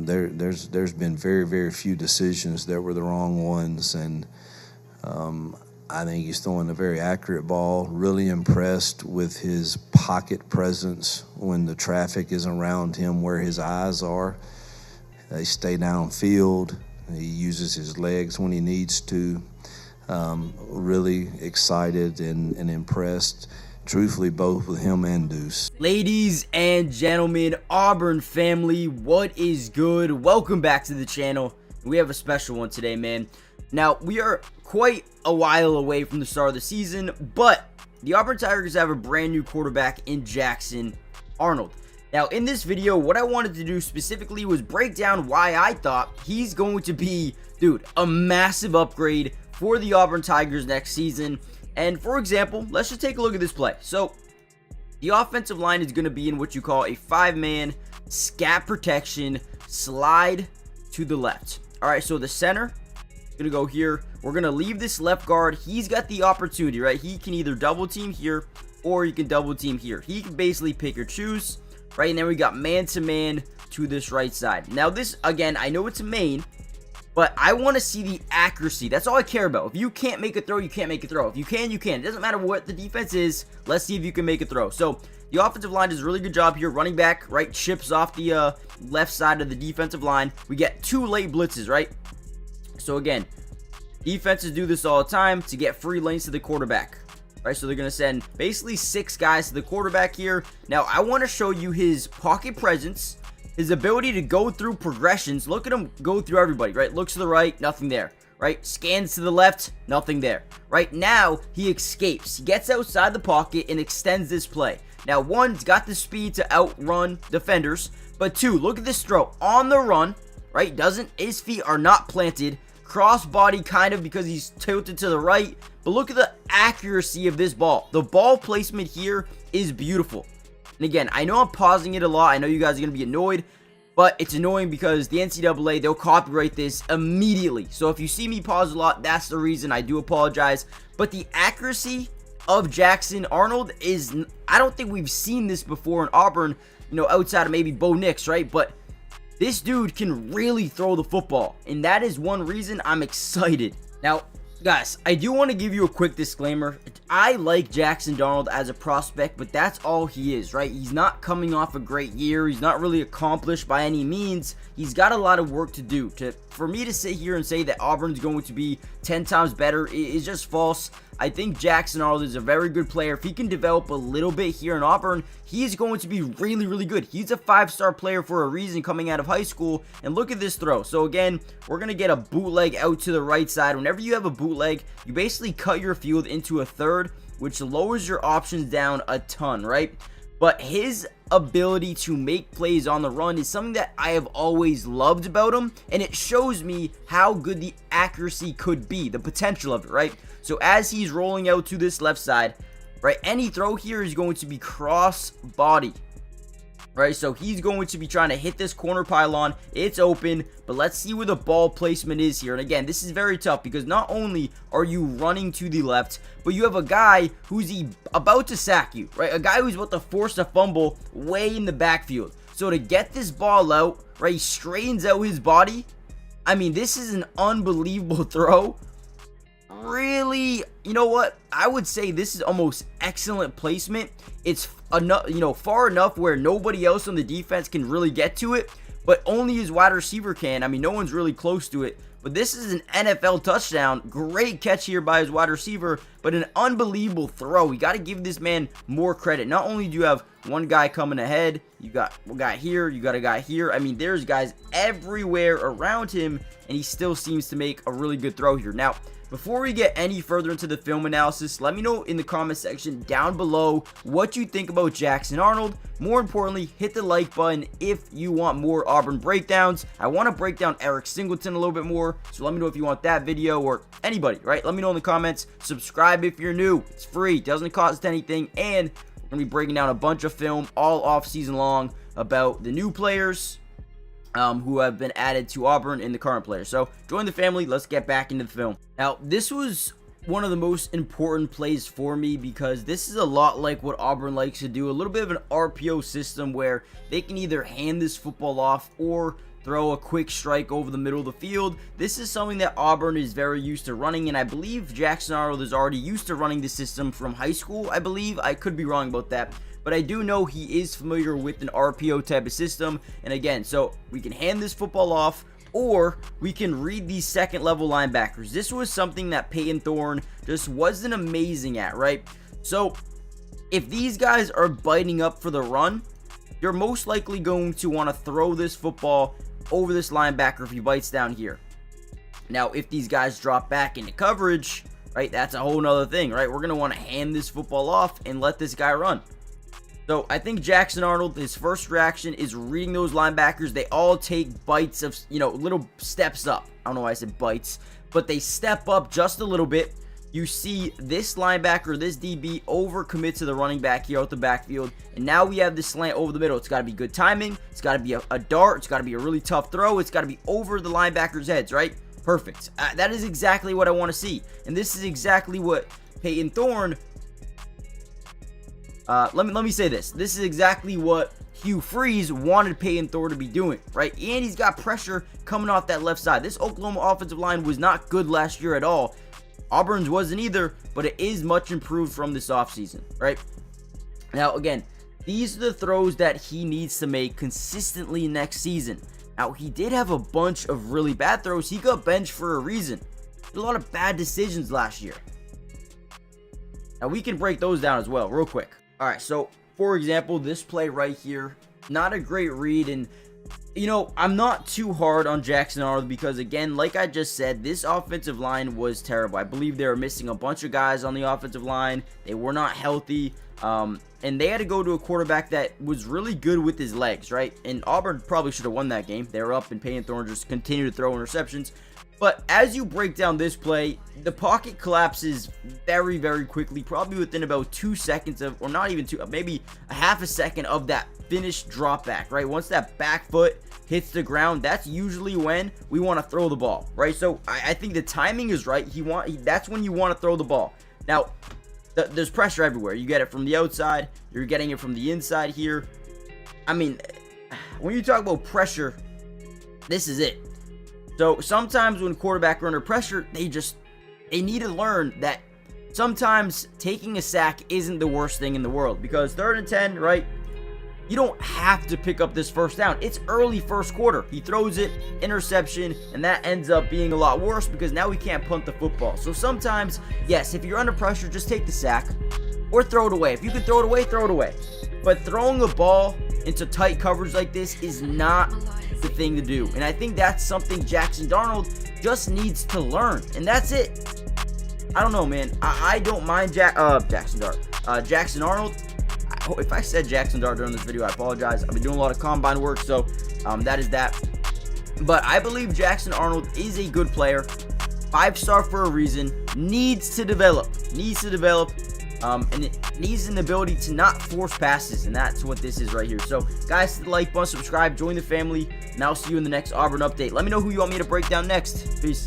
There's been very few decisions that were the wrong ones, and I think he's throwing a very accurate ball. Really impressed with his pocket presence when the traffic is around him where his eyes are. They stay downfield. He uses his legs when he needs to. Really excited and impressed, truthfully, both with him and Deuce. Ladies and gentlemen, Auburn family, what is good? Welcome back to the channel. We have a special one today, man. Now, we are quite a while away from the start of the season, but the Auburn Tigers have a brand new quarterback in Jackson Arnold. Now, in this video, what I wanted to do specifically was break down why I thought he's going to be, dude, a massive upgrade for the Auburn Tigers next season. And for example, let's just take a look at this play. So, the offensive line is going to be in what you call a 5-man scat protection slide to the left. All right, so the center is going to go here. We're going to leave this left guard. He's got the opportunity, right? He can either double team here or you can double team here. He can basically pick or choose, right? And then we got man-to-man to this right side. Now this, again, I know it's a main, but I want to see the accuracy. That's all I care about. If you can't make a throw, you can't make a throw. If you can, you can. It doesn't matter what the defense is. Let's see if you can make a throw. So the offensive line does a really good job here. Running back, right, chips off the left side of the defensive line. We get 2 late blitzes, right? So again, defenses do this all the time to get free lanes to the quarterback. Right, so they're going to send basically 6 guys to the quarterback here. Now, I want to show you his pocket presence, his ability to go through progressions. Look at him go through everybody, right? Looks to the right, nothing there, right? Scans to the left, nothing there. Right now, he escapes. He gets outside the pocket and extends this play. Now, 1, he's got the speed to outrun defenders, but 2, look at this throw on the run, right? His feet are not planted. Crossbody kind of because he's tilted to the right, but look at the accuracy of this ball. The ball placement here is beautiful. And again, I know I'm pausing it a lot. I know you guys are going to be annoyed, but it's annoying because the NCAA, they'll copyright this immediately. So if you see me pause a lot, that's the reason. I do apologize. But the accuracy of Jackson Arnold is, I don't think we've seen this before in Auburn, you know, outside of maybe Bo Nix, right? But this dude can really throw the football, and that is one reason I'm excited. Now, guys, I do want to give you a quick disclaimer. I like Jackson Arnold as a prospect, but that's all he is, right? He's not coming off a great year. He's not really accomplished by any means. He's got a lot of work to do. For me to sit here and say that Auburn's going to be 10 times better is just false. I think Jackson Arnold is a very good player. If he can develop a little bit here in Auburn, he's going to be really good. He's a 5-star player for a reason coming out of high school. And look at this throw. So again, we're going to get a bootleg out to the right side. Whenever you have a bootleg, you basically cut your field into a third, which lowers your options down a ton, right? But his ability to make plays on the run is something that I have always loved about him, and it shows me how good the accuracy could be, the potential of it, right? So as he's rolling out to this left side, right, any throw here is going to be cross body, right? So he's going to be trying to hit this corner pylon. It's open, but let's see where the ball placement is here. And again, this is very tough because not only are you running to the left, but you have a guy who's about to sack you, right? A guy who's about to force a fumble way in the backfield. So to get this ball out, right, he straightens out his body. I mean, this is an unbelievable throw. Really, you know what? I would say this is almost excellent placement. It's enough, you know, far enough where nobody else on the defense can really get to it, but only his wide receiver can. I mean, no one's really close to it. But this is an NFL touchdown. Great catch here by his wide receiver, but an unbelievable throw. We got to give this man more credit. Not only do you have one guy coming ahead, you got one guy here, you got a guy here. I mean, there's guys everywhere around him, and he still seems to make a really good throw here. Now, before we get any further into the film analysis, let me know in the comment section down below what you think about Jackson Arnold. More importantly, hit the like button if you want more Auburn breakdowns. I want to break down Eric Singleton a little bit more, so let me know if you want that video or anybody, right? Let me know in the comments. Subscribe if you're new. It's free, doesn't cost anything, and we're going to be breaking down a bunch of film all off season long about the new players, who have been added to Auburn in the current players. So join the family. Let's get back into the film. Now, this was one of the most important plays for me because this is a lot like what Auburn likes to do. A little bit of an RPO system where they can either hand this football off or throw a quick strike over the middle of the field. This is something that Auburn is very used to running, and I believe Jackson Arnold is already used to running the system from high school, I believe. I could be wrong about that, but I do know he is familiar with an RPO type of system. And again, so we can hand this football off, or we can read these second level linebackers. This was something that Peyton Thorne just wasn't amazing at, right? So if these guys are biting up for the run, you're most likely going to want to throw this football over this linebacker if he bites down here. Now, if these guys drop back into coverage, right, that's a whole nother thing, right? We're going to want to hand this football off and let this guy run. So I think Jackson Arnold, his first reaction is reading those linebackers. They all take bites of, little steps up. I don't know why I said bites, but they step up just a little bit. You see this linebacker, this DB, overcommit to the running back here out the backfield. And now we have this slant over the middle. It's got to be good timing. It's got to be a dart. It's got to be a really tough throw. It's got to be over the linebackers' heads, right? Perfect. That is exactly what I want to see. And this is exactly what Peyton Thorne... let me say this. This is exactly what Hugh Freeze wanted Peyton Thorne to be doing, right? And he's got pressure coming off that left side. This Oklahoma offensive line was not good last year at all. Auburn's wasn't either, but it is much improved from this offseason, right? Now, again, these are the throws that he needs to make consistently next season. Now, he did have a bunch of really bad throws. He got benched for a reason. A lot of bad decisions last year. Now, we can break those down as well real quick. All right, so, for example, this play right here, not a great read, and I'm not too hard on Jackson Arnold because, again, like I just said, this offensive line was terrible. I believe they were missing a bunch of guys on the offensive line. They were not healthy, and they had to go to a quarterback that was really good with his legs, right? And Auburn probably should have won that game. They were up, and Peyton Thorne just continued to throw interceptions. But as you break down this play, the pocket collapses very, very quickly, probably within about 2 seconds of, or not even two, maybe a half a second of that finished drop back, right? Once that back foot hits the ground, that's usually when we want to throw the ball, right? So I think the timing is right. That's when you want to throw the ball. Now, there's pressure everywhere. You get it from the outside. You're getting it from the inside here. I mean, when you talk about pressure, this is it. So sometimes when quarterbacks are under pressure, they need to learn that sometimes taking a sack isn't the worst thing in the world, because 3rd and 10, right? You don't have to pick up this first down. It's early first quarter. He throws it, interception, and that ends up being a lot worse because now we can't punt the football. So sometimes, yes, if you're under pressure, just take the sack or throw it away. If you can throw it away, throw it away. But throwing a ball into tight coverage like this is not the thing to do. And I think that's something Jackson Arnold just needs to learn. And that's it. I don't know, man. I don't mind Jackson Arnold. If I said Jackson Dart during this video, I apologize. I've been doing a lot of combine work, so that is that. But I believe Jackson Arnold is a good player. 5-star for a reason. Needs to develop. And it needs an ability to not force passes, and that's what this is right here. So, guys, hit the like button, subscribe, join the family, and I'll see you in the next Auburn update. Let me know who you want me to break down next. Peace.